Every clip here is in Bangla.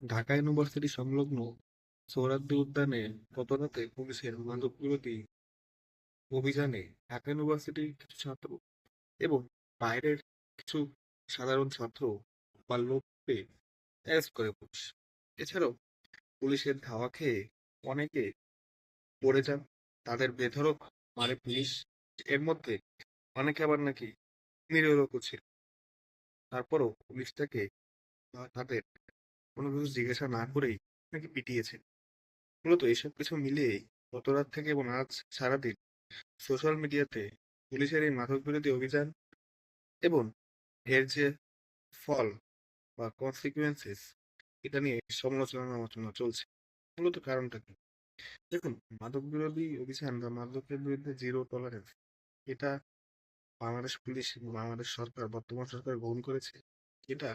ঢাকা ইউনিভার্সিটি সংলগ্ন সোহরাওয়ার্দী উদ্যানে গতরাতে পুলিশের মাদকবিরোধী অভিযানে ঢাকা ইউনিভার্সিটির কিছু ছাত্র এবং বাইরের কিছু সাধারণ ছাত্র বা লোককে অ্যারেস্ট করে পুলিশ। এছাড়াও পুলিশের ধাওয়া খেয়ে অনেকে পড়ে যান, তাদের বেধড়ক মারে পুলিশ। এর মধ্যে অনেকে আবার নাকি নিরীহ লোকও ছিল। তারপরও পুলিশ তাকে তাদের কোনো কিছু জিজ্ঞাসা না করেই নাকি পিটিয়েছে। মূলত এসব কিছু মিলিয়ে গত রাত থেকে এবং আজ সারাদিন সোশ্যাল মিডিয়াতে পুলিশের এই মাদক বিরোধী অভিযান এবং এর যে ফল বা কনসিকুয়েন্সেস, এটা নিয়ে সমালোচনা আলোচনা চলছে। মূলত কারণটা কি? দেখুন, মাদক বিরোধী অভিযান বা মাদকের বিরুদ্ধে জিরো টলারেন্স, এটা বাংলাদেশ পুলিশ এবং বাংলাদেশ সরকার, বর্তমান সরকার গ্রহণ করেছে। এটা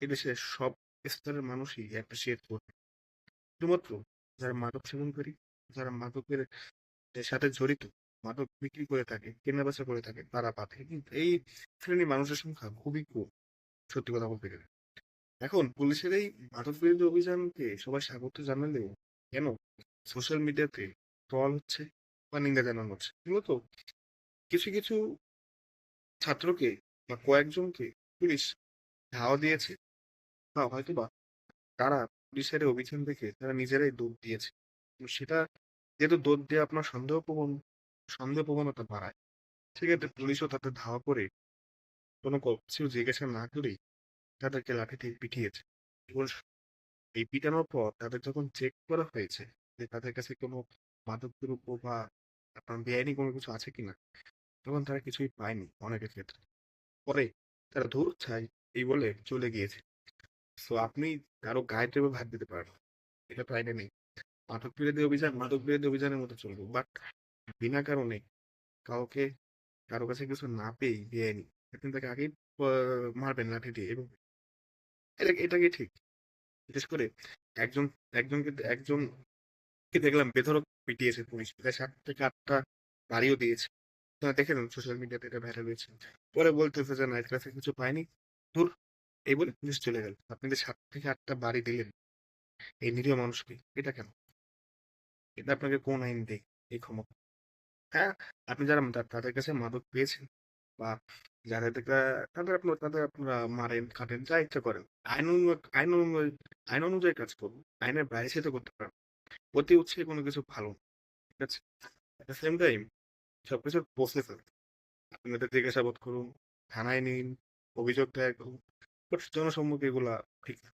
এদেশের সব স্তরের মানুষই অ্যাপ্রিসিয়েট করবে। শুধুমাত্র যারা মাদক সেবনকারী, যারা মাদকের সাথে জড়িত, মাদক বিক্রি করে থাকে, কেনাবেচা করে থাকে, তারা বাদে কিন্তু এই শ্রেণীর মানুষের সংখ্যা খুবই কম, সত্যি কথা বলতে গেলে। এখন পুলিশের এই মাদক বিরোধী অভিযানকে সবাই স্বাগত জানালেও কেন সোশ্যাল মিডিয়াতে ট্রল হচ্ছে বা নিন্দা জানানো হচ্ছে? মূলত কিছু কিছু ছাত্রকে বা কয়েকজনকে পুলিশ ধাওয়া দিয়েছে, বা হয়তো বা তারা পুলিশের এই অভিযান দেখে তারা নিজেরাই দৌড় দিয়েছে। তো সেটা যেহেতু দৌড় দিয়ে আপনার সন্দেহ প্রবণতা বাড়ায়, সেক্ষেত্রে পুলিশও তাদের ধাওয়া করে কোনো কিছু জিজ্ঞাসা না করেই তাদেরকে লাঠি দিয়ে পিটিয়েছে। এবং এই পিটানোর পর তাদের যখন চেক করা হয়েছে যে তাদের কাছে কোনো মাদক দ্রব্য বা আপনার বেআইনি কোনো কিছু আছে কিনা, তখন তারা কিছুই পায়নি অনেকের ক্ষেত্রে। পরে তারা ধূর ছাই এই বলে চলে গিয়েছে। সো আপনি কারো গায়ে চেপে ভাত দিতে পারেন, এটা তো আইনে নেই। মাদক বিরোধী অভিযানের মতো চলবে, বাট বিনা কারণে কাউকে কারো কাছে কিছু না পেয়েই বেআইনি আপনি তাকে আগেই মারবেন লাঠি দিয়ে, এবং এটা কি ঠিক? বিশেষ করে একজন একজনকে দেখলাম বেধড়ক পিটিয়েছে পুলিশ, প্রায় 7 থেকে 8টা বাড়িও দিয়েছে। আপনারা দেখে নেন, সোশ্যাল মিডিয়াতে এটা ভাইরাল হয়েছে। পরে বলতেছে যে না, এর কাছে কিছু পাইনি, ধুর, এই বলে পুলিশ চলে গেল। আপনি যে 7 থেকে 8টা বাড়ি দিলেন এই নিরীহ মানুষকে, এটা কেন? এটা আপনাকে কোন আইন দেয় এই ক্ষমতা? হ্যাঁ, আপনি যারা তাদের কাছে মাদক পেয়েছেন বা তাদের আপনারা মারেন, কাটেন, যা ইচ্ছা করেন। আইন অনুযায়ী কাজ করুন। আইনের বাইরে সে তো করতে পারেন। অতি উৎসাহে কোনো কিছু ভালো না, ঠিক আছে? এট দ্য সেম টাইম সবকিছুর প্রসেস আছে। আপনি তাদের জিজ্ঞাসাবাদ করুন, থানায় নিন, অভিযোগ দায়ের করুন। বাট জনসম্মুখে এগুলা ঠিক না।